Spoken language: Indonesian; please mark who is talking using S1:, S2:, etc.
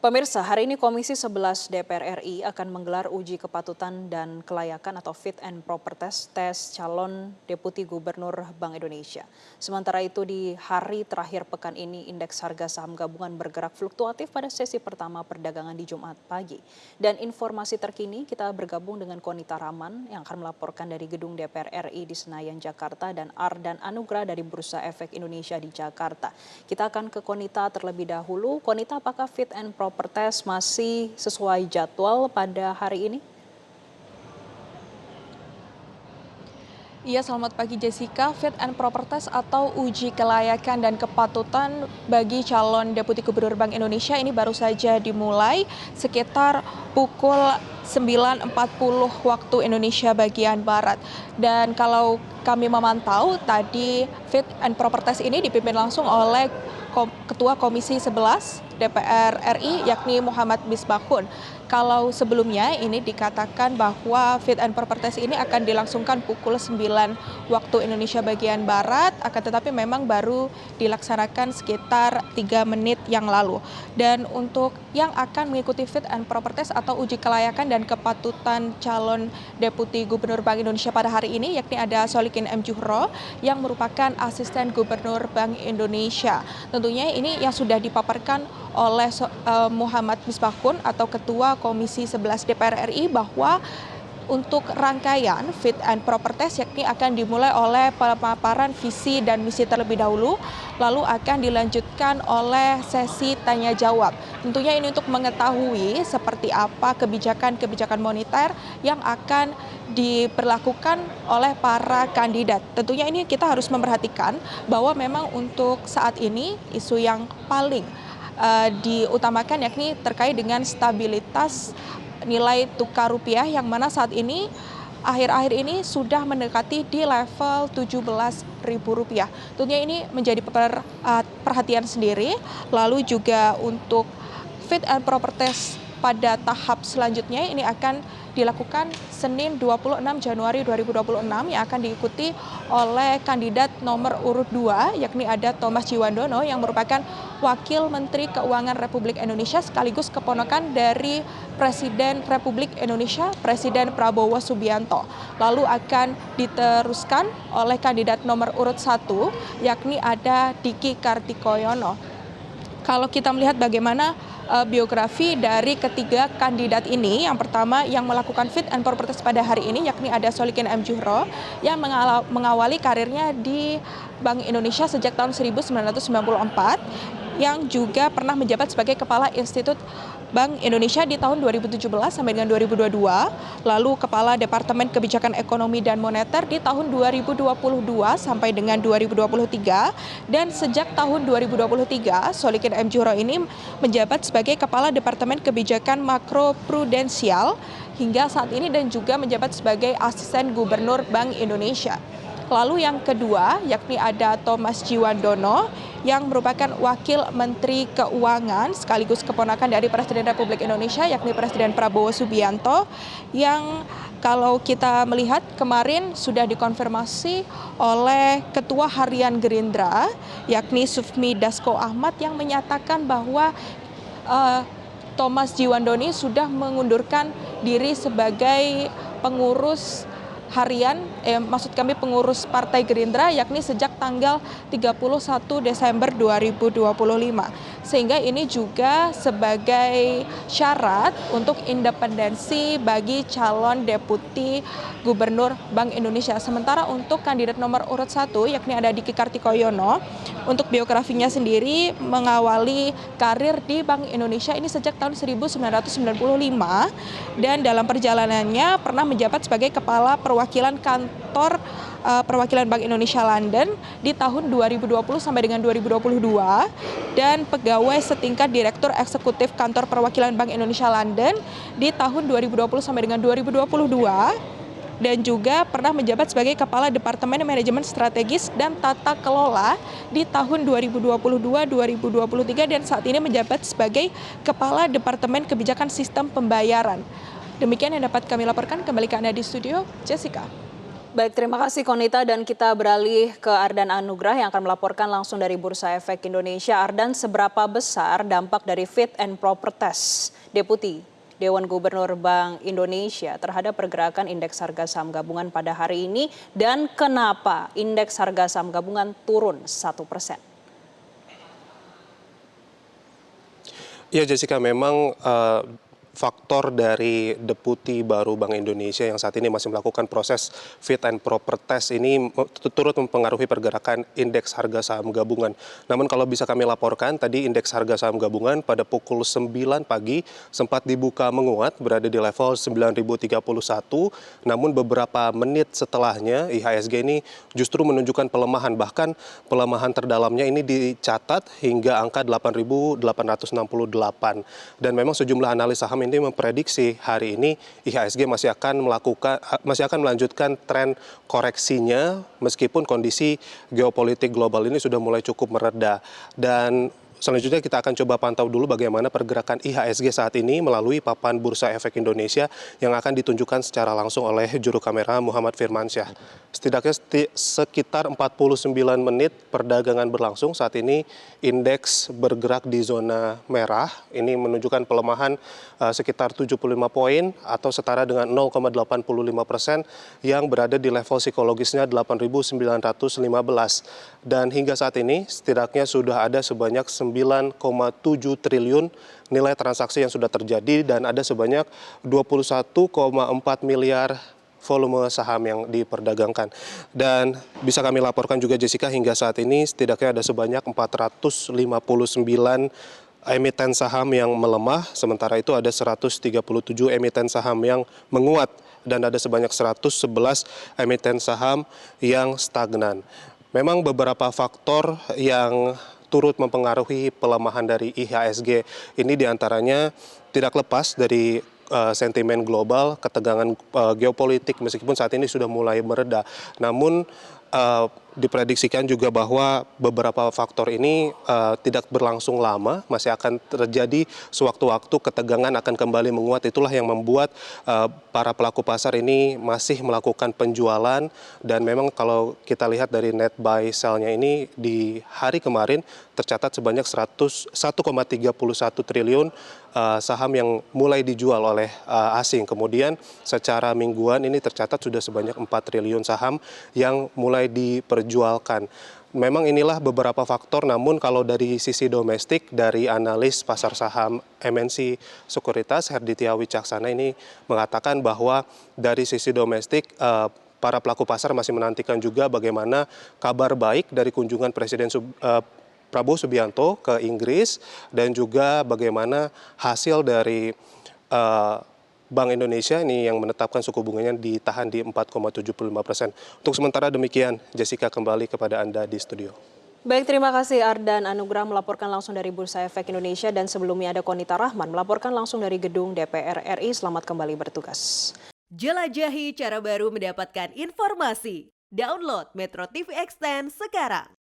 S1: Pemirsa, hari ini Komisi 11 DPR RI akan menggelar uji kepatutan dan kelayakan atau fit and proper test calon Deputi Gubernur Bank Indonesia. Sementara itu di hari terakhir pekan ini indeks harga saham gabungan bergerak fluktuatif pada sesi pertama perdagangan di Jumat pagi. Dan informasi terkini kita bergabung dengan Konita Rahman yang akan melaporkan dari gedung DPR RI di Senayan, Jakarta dan Ardan Anugrah dari Bursa Efek Indonesia di Jakarta. Kita akan ke Konita terlebih dahulu. Konita, apakah fit and proper test masih sesuai jadwal pada hari ini?
S2: Iya, selamat pagi Jessica. Fit and proper test atau uji kelayakan dan kepatutan bagi calon Deputi Gubernur Bank Indonesia ini baru saja dimulai sekitar pukul 9.40 waktu Indonesia bagian Barat. Dan kalau kami memantau tadi fit and proper test ini dipimpin langsung oleh Ketua Komisi 11 DPR RI yakni Muhammad Misbahkun. Kalau sebelumnya ini dikatakan bahwa fit and proper test ini akan dilangsungkan pukul 9 waktu Indonesia bagian Barat, akan tetapi memang baru dilaksanakan sekitar 3 menit yang lalu. Dan untuk yang akan mengikuti fit and proper test atau uji kelayakan dan kepatutan calon Deputi Gubernur Bank Indonesia pada hari ini yakni ada Solikin M. Juhro yang merupakan asisten Gubernur Bank Indonesia. Tentunya ini yang sudah dipaparkan oleh Muhammad Misbahkun atau Ketua Komisi 11 DPR RI bahwa untuk rangkaian fit and proper test yakni akan dimulai oleh pemaparan visi dan misi terlebih dahulu, lalu akan dilanjutkan oleh sesi tanya jawab. Tentunya ini untuk mengetahui seperti apa kebijakan-kebijakan moneter yang akan diberlakukan oleh para kandidat. Tentunya ini kita harus memperhatikan bahwa memang untuk saat ini isu yang paling diutamakan yakni terkait dengan stabilitas nilai tukar rupiah yang mana saat ini akhir-akhir ini sudah mendekati di level Rp17.000. Tentunya ini menjadi perhatian sendiri. Lalu juga untuk fit and proper test pada tahap selanjutnya ini akan dilakukan Senin 26 Januari 2026 yang akan diikuti oleh kandidat nomor urut 2 yakni ada Thomas Djiwandono yang merupakan Wakil Menteri Keuangan Republik Indonesia sekaligus keponakan dari Presiden Republik Indonesia Presiden Prabowo Subianto. Lalu akan diteruskan oleh kandidat nomor urut 1 yakni ada Diki Kartikoyono. Kalau kita melihat bagaimana biografi dari ketiga kandidat ini, yang pertama yang melakukan fit and proper test pada hari ini yakni ada Solikin M. Juhro yang mengawali karirnya di Bank Indonesia sejak tahun 1994 yang juga pernah menjabat sebagai Kepala Institut Bank Indonesia di tahun 2017 sampai dengan 2022, lalu Kepala Departemen Kebijakan Ekonomi dan Moneter di tahun 2022 sampai dengan 2023, dan sejak tahun 2023 Solikin M. Juhro ini menjabat sebagai Kepala Departemen Kebijakan Makro Prudensial hingga saat ini dan juga menjabat sebagai Asisten Gubernur Bank Indonesia. Lalu yang kedua yakni ada Thomas Djiwandono yang merupakan Wakil Menteri Keuangan sekaligus keponakan dari Presiden Republik Indonesia yakni Presiden Prabowo Subianto yang kalau kita melihat kemarin sudah dikonfirmasi oleh Ketua Harian Gerindra yakni Sufmi Dasko Ahmad yang menyatakan bahwa Thomas Djiwandono sudah mengundurkan diri sebagai pengurus harian, pengurus Partai Gerindra yakni sejak tanggal 31 Desember 2025. Sehingga ini juga sebagai syarat untuk independensi bagi calon Deputi Gubernur Bank Indonesia. Sementara untuk kandidat nomor urut 1 yakni ada Diki Kartikoyono, untuk biografinya sendiri mengawali karir di Bank Indonesia ini sejak tahun 1995 dan dalam perjalanannya pernah menjabat sebagai Kepala Perwakilan Kantor Perwakilan Bank Indonesia London di tahun 2020 sampai dengan 2022 dan pegawai setingkat Direktur Eksekutif Kantor Perwakilan Bank Indonesia London di tahun 2020 sampai dengan 2022 dan juga pernah menjabat sebagai Kepala Departemen Manajemen Strategis dan Tata Kelola di tahun 2022-2023 dan saat ini menjabat sebagai Kepala Departemen Kebijakan Sistem Pembayaran. Demikian yang dapat kami laporkan, kembali ke Anda di studio, Jessica.
S1: Baik, terima kasih Konita dan kita beralih ke Ardan Anugrah yang akan melaporkan langsung dari Bursa Efek Indonesia. Ardan, seberapa besar dampak dari fit and proper test Deputi Dewan Gubernur Bank Indonesia terhadap pergerakan indeks harga saham gabungan pada hari ini dan kenapa indeks harga saham gabungan turun 1%?
S3: Ya Jessica, memang faktor dari Deputi baru Bank Indonesia yang saat ini masih melakukan proses fit and proper test ini turut mempengaruhi pergerakan indeks harga saham gabungan. Namun kalau bisa kami laporkan, tadi indeks harga saham gabungan pada pukul 9 pagi sempat dibuka menguat berada di level 9.031. Namun beberapa menit setelahnya IHSG ini justru menunjukkan pelemahan. Bahkan pelemahan terdalamnya ini dicatat hingga angka 8.868. Dan memang sejumlah analis saham ini memprediksi hari ini IHSG masih akan melanjutkan tren koreksinya meskipun kondisi geopolitik global ini sudah mulai cukup mereda. Dan selanjutnya kita akan coba pantau dulu bagaimana pergerakan IHSG saat ini melalui papan Bursa Efek Indonesia yang akan ditunjukkan secara langsung oleh juru kamera Muhammad Firmansyah. Setidaknya sekitar 49 menit perdagangan berlangsung, saat ini indeks bergerak di zona merah. Ini menunjukkan pelemahan sekitar 75 poin atau setara dengan 0,85% yang berada di level psikologisnya 8.915. Dan hingga saat ini setidaknya sudah ada sebanyak 9,7 triliun nilai transaksi yang sudah terjadi dan ada sebanyak 21,4 miliar volume saham yang diperdagangkan. Dan bisa kami laporkan juga Jessica, hingga saat ini setidaknya ada sebanyak 459 emiten saham yang melemah, sementara itu ada 137 emiten saham yang menguat dan ada sebanyak 111 emiten saham yang stagnan. Memang beberapa faktor yang turut mempengaruhi pelemahan dari IHSG ini diantaranya tidak lepas dari sentimen global, ketegangan geopolitik meskipun saat ini sudah mulai mereda. Namun diprediksikan juga bahwa beberapa faktor ini tidak berlangsung lama, masih akan terjadi sewaktu-waktu ketegangan akan kembali menguat. Itulah yang membuat para pelaku pasar ini masih melakukan penjualan, dan memang kalau kita lihat dari net buy sell-nya ini di hari kemarin tercatat sebanyak 1,31 triliun saham yang mulai dijual oleh asing. Kemudian secara mingguan ini tercatat sudah sebanyak 4 triliun saham yang mulai diperjualkan. Memang inilah beberapa faktor, namun kalau dari sisi domestik, dari analis pasar saham MNC Sekuritas Herditya Wicaksana ini mengatakan bahwa dari sisi domestik para pelaku pasar masih menantikan juga bagaimana kabar baik dari kunjungan Presiden Prabowo Subianto ke Inggris dan juga bagaimana hasil dari Bank Indonesia ini yang menetapkan suku bunganya ditahan di 4,75%. Untuk sementara demikian, Jessica, kembali kepada Anda di studio.
S1: Baik, terima kasih Ardan Anugrah melaporkan langsung dari Bursa Efek Indonesia, dan sebelumnya ada Konita Rahman melaporkan langsung dari gedung DPR RI. Selamat kembali bertugas.
S4: Jelajahi cara baru mendapatkan informasi. Download Metro TV Extend sekarang.